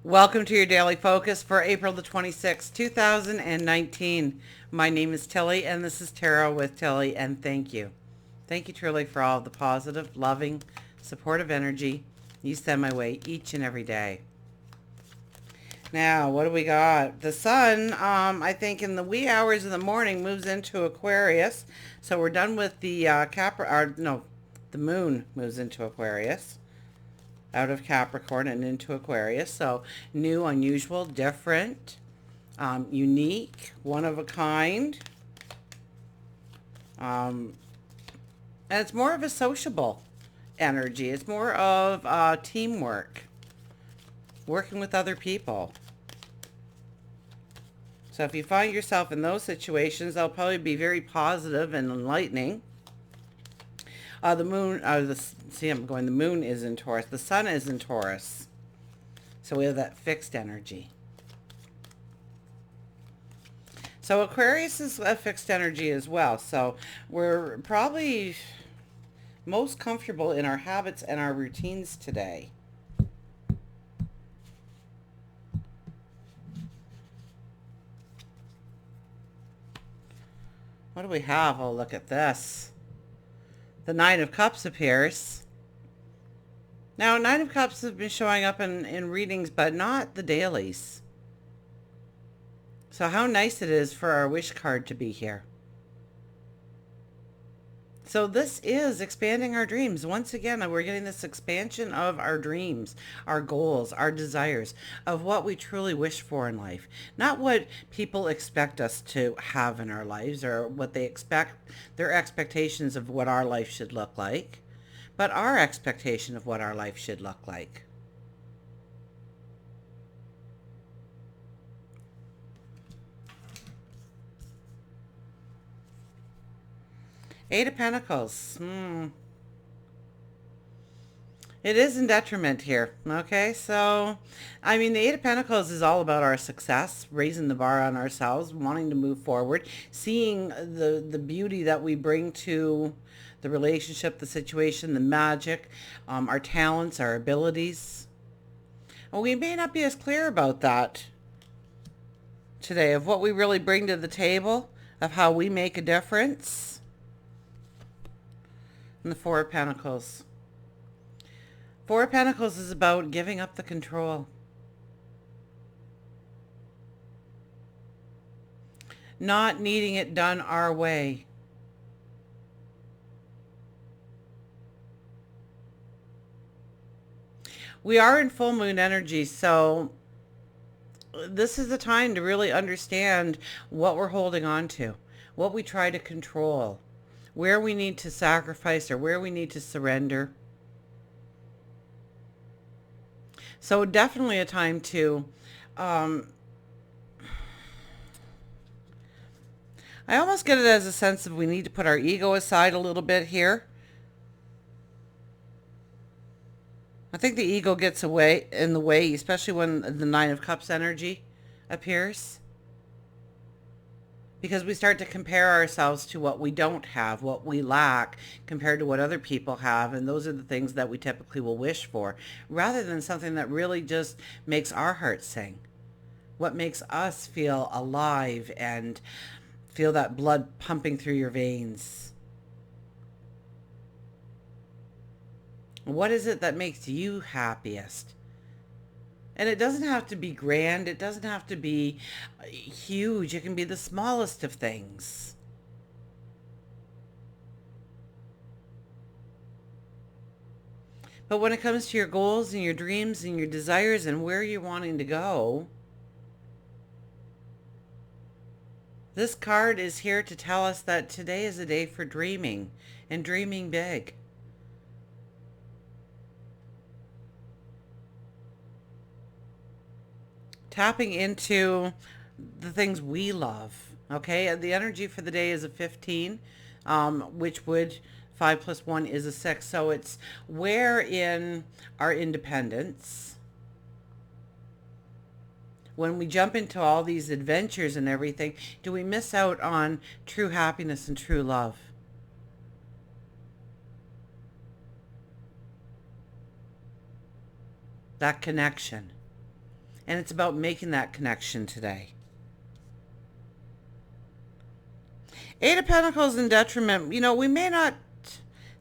Welcome to your daily focus for April the 26th, 2019. My name is Tilly, and this is Tarot with Tilly, and thank you. Thank you truly for all of the positive, loving, supportive energy you send my way each and every day. Now, what do we got? The sun, I think in the wee hours of the morning moves into Aquarius. So we're done with the the moon moves into Aquarius, out of Capricorn and into Aquarius. So new, unusual, different, unique, one of a kind. Um, and it's more of a sociable energy. It's more of teamwork, working with other people. So if you find yourself in those situations, they'll probably be very positive and enlightening. The moon, the moon is in Taurus. The sun is in Taurus. So we have that fixed energy. So Aquarius is a fixed energy as well. So we're probably most comfortable in our habits and our routines today. What do we have? Oh, look at this. The Nine of Cups appears. Now, Nine of Cups has been showing up in readings, but not the dailies. So how nice it is for our wish card to be here. So this is expanding our dreams. Once again, we're getting this expansion of our dreams, our goals, our desires, of what we truly wish for in life. Not what people expect us to have in our lives or what they expect, their expectations of what our life should look like, but our expectation of what our life should look like. Eight of Pentacles. It is in detriment here. Okay, so I mean, the Eight of Pentacles is all about our success, raising the bar on ourselves, wanting to move forward, seeing the beauty that we bring to the relationship, the situation, the magic, our talents, our abilities. And we may not be as clear about that today, of what we really bring to the table, of how we make a difference. And the Four of Pentacles. Four of Pentacles is about giving up the control. Not needing it done our way. We are in full moon energy, so this is the time to really understand what we're holding on to, what we try to control, where we need to sacrifice or where we need to surrender. So definitely a time to, I almost get it as a sense of we need to put our ego aside a little bit here. I think the ego gets away in the way, especially when the Nine of Cups energy appears. Because we start to compare ourselves to what we don't have, what we lack, compared to what other people have. And those are the things that we typically will wish for, rather than something that really just makes our heart sing. What makes us feel alive and feel that blood pumping through your veins. What is it that makes you happiest? And it doesn't have to be grand. It doesn't have to be huge. It can be the smallest of things. But when it comes to your goals and your dreams and your desires and where you're wanting to go, this card is here to tell us that today is a day for dreaming and dreaming big. Tapping into the things we love. Okay, the energy for the day is a 15, which would 5 plus 1 is a 6. So it's where in our independence, when we jump into all these adventures and everything, do we miss out on true happiness and true love? That connection. And it's about making that connection today. Eight of Pentacles in detriment. We may not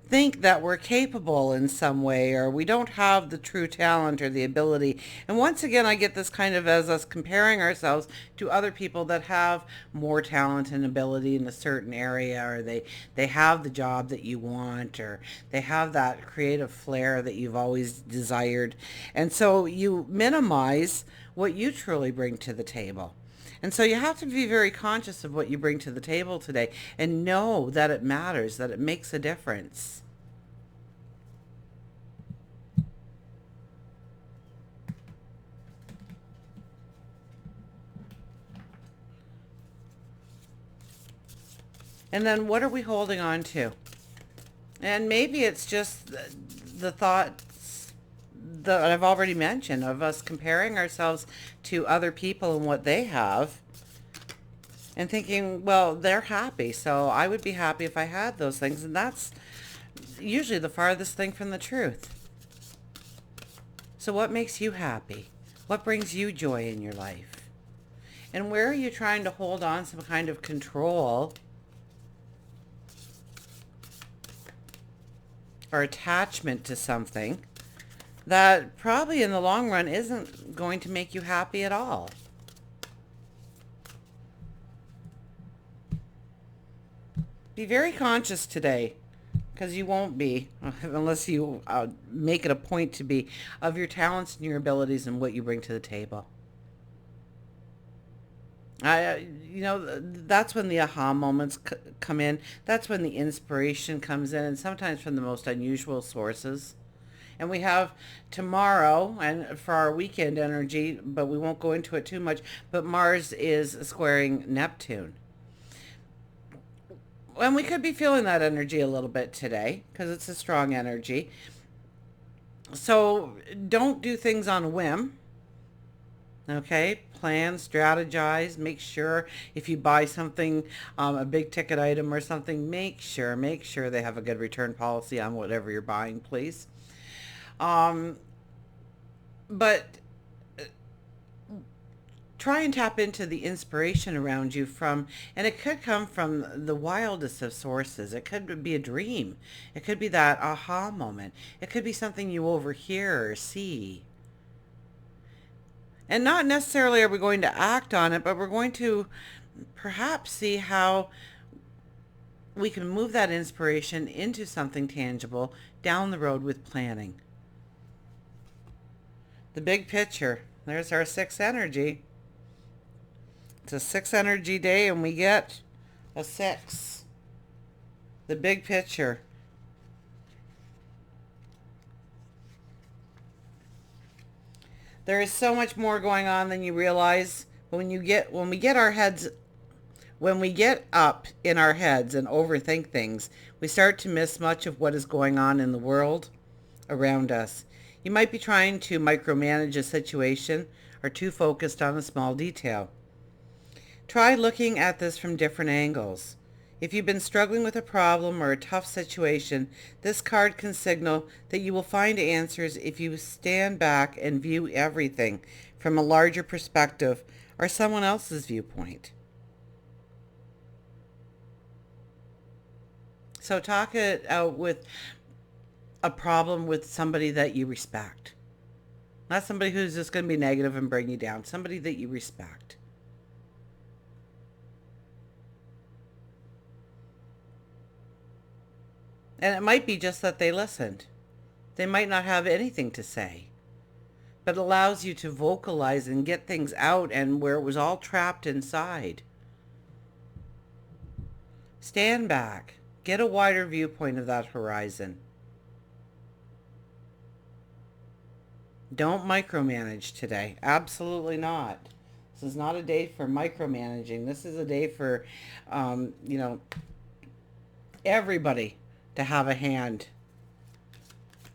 think that we're capable in some way, or we don't have the true talent or the ability. And once again, I get this kind of as us comparing ourselves to other people that have more talent and ability in a certain area, or they have the job that you want, or they have that creative flair that you've always desired. And so you minimize what you truly bring to the table. And so you have to be very conscious of what you bring to the table today and know that it matters, that it makes a difference. And then what are we holding on to? And maybe it's just the thoughts that I've already mentioned of us comparing ourselves to other people and what they have and thinking, well, they're happy, so I would be happy if I had those things. And that's usually the farthest thing from the truth. So what makes you happy? What brings you joy in your life? And where are you trying to hold on some kind of control or attachment to something that probably in the long run isn't going to make you happy at all? Be very conscious today, because you won't be, unless you make it a point to be, of your talents and your abilities and what you bring to the table. That's when the aha moments come in. That's when the inspiration comes in, and sometimes from the most unusual sources. And we have tomorrow, and for our weekend energy, but we won't go into it too much, but Mars is squaring Neptune. And we could be feeling that energy a little bit today, because it's a strong energy. So don't do things on a whim. Okay, plan, strategize, make sure if you buy something, a big ticket item or something, make sure they have a good return policy on whatever you're buying, please. But try and tap into the inspiration around you and it could come from the wildest of sources. It could be a dream. It could be that aha moment. It could be something you overhear or see. And not necessarily are we going to act on it, but we're going to perhaps see how we can move that inspiration into something tangible down the road with planning. The big picture. There's our 6 energy. It's a 6 energy day and we get a 6. The big picture. There is so much more going on than you realize. When we get up in our heads and overthink things, we start to miss much of what is going on in the world around us. You might be trying to micromanage a situation or too focused on a small detail. Try looking at this from different angles. If you've been struggling with a problem or a tough situation, this card can signal that you will find answers if you stand back and view everything from a larger perspective or someone else's viewpoint. So talk it out with a problem with somebody that you respect. Not somebody who's just going to be negative and bring you down. Somebody that you respect. And it might be just that they listened. They might not have anything to say. But it allows you to vocalize and get things out and where it was all trapped inside. Stand back. Get a wider viewpoint of that horizon. Don't micromanage today. Absolutely not. This is not a day for micromanaging. This is a day for, everybody to have a hand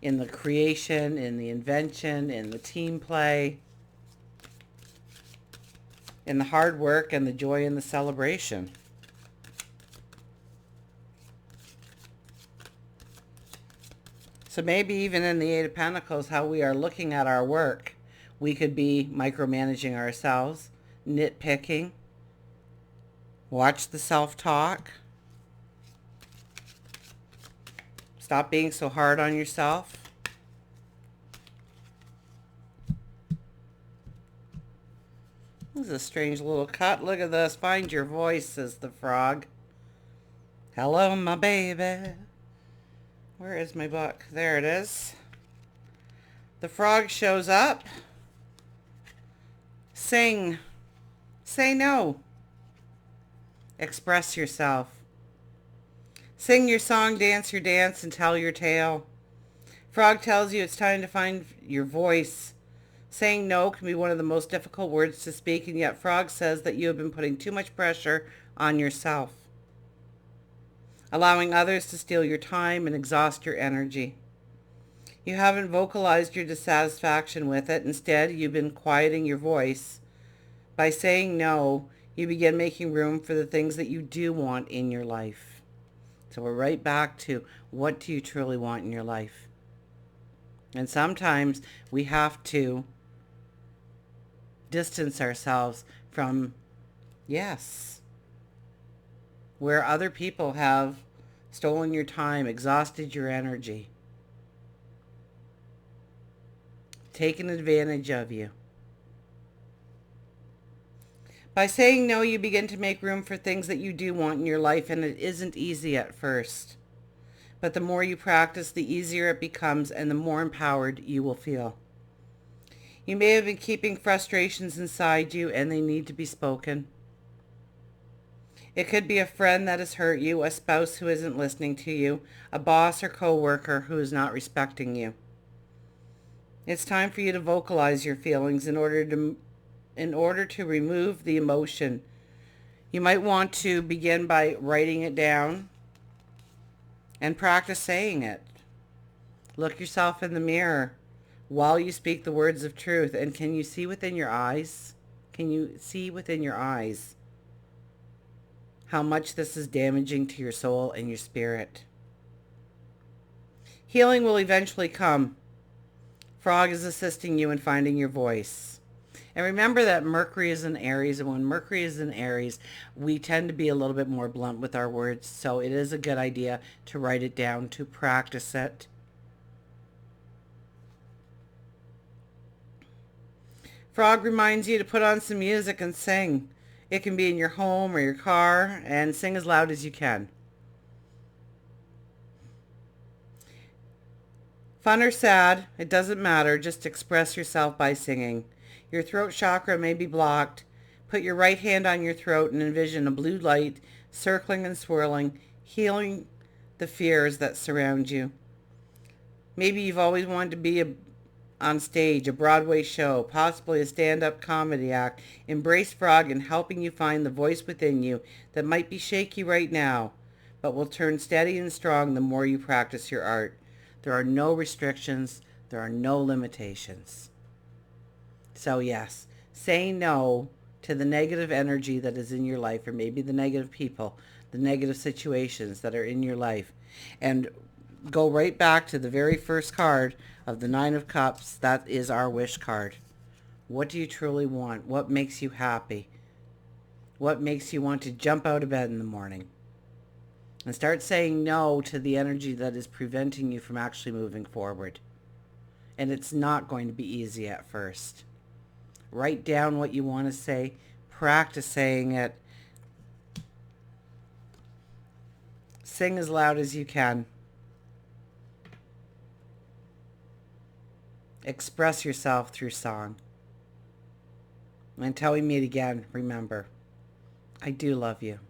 in the creation, in the invention, in the team play, in the hard work and the joy and the celebration. So maybe even in the Eight of Pentacles, how we are looking at our work. We could be micromanaging ourselves, nitpicking, watch the self-talk, stop being so hard on yourself. This is a strange little cut. Look at this. Find your voice, says the frog. Hello, my baby. Where is my book? There it is. The frog shows up. Sing. Say no. Express yourself. Sing your song, dance your dance, and tell your tale. Frog tells you it's time to find your voice. Saying no can be one of the most difficult words to speak, and yet Frog says that you have been putting too much pressure on yourself, allowing others to steal your time and exhaust your energy. You haven't vocalized your dissatisfaction with it. Instead, you've been quieting your voice. By saying no, you begin making room for the things that you do want in your life. So we're right back to, what do you truly want in your life? And sometimes we have to distance ourselves from, yes, where other people have stolen your time, exhausted your energy, taken advantage of you. By saying no, you begin to make room for things that you do want in your life, and it isn't easy at first. But the more you practice, the easier it becomes, and the more empowered you will feel. You may have been keeping frustrations inside you, and they need to be spoken. It could be a friend that has hurt you, a spouse who isn't listening to you, a boss or coworker who is not respecting you. It's time for you to vocalize your feelings in order to remove the emotion. You might want to begin by writing it down and practice saying it. Look yourself in the mirror while you speak the words of truth. And can you see within your eyes? Can you see within your eyes how much this is damaging to your soul and your spirit? Healing will eventually come. Frog is assisting you in finding your voice. And remember that Mercury is in Aries, and when Mercury is in Aries, we tend to be a little bit more blunt with our words, so it is a good idea to write it down, to practice it. Frog reminds you to put on some music and sing. It can be in your home or your car, and sing as loud as you can. Fun or sad, it doesn't matter. Just express yourself by singing. Your throat chakra may be blocked. Put your right hand on your throat and envision a blue light circling and swirling, healing the fears that surround you. Maybe you've always wanted to be on stage, a Broadway show, possibly a stand-up comedy act. Embrace Frog in helping you find the voice within you that might be shaky right now, but will turn steady and strong the more you practice your art. There are no restrictions. There are no limitations. So yes, say no to the negative energy that is in your life, or maybe the negative people, the negative situations that are in your life. And go right back to the very first card of the Nine of Cups. That is our wish card. What do you truly want? What makes you happy? What makes you want to jump out of bed in the morning? And start saying no to the energy that is preventing you from actually moving forward. And it's not going to be easy at first. Write down what you want to say. Practice saying it. Sing as loud as you can. Express yourself through song. Until we meet again, remember, I do love you.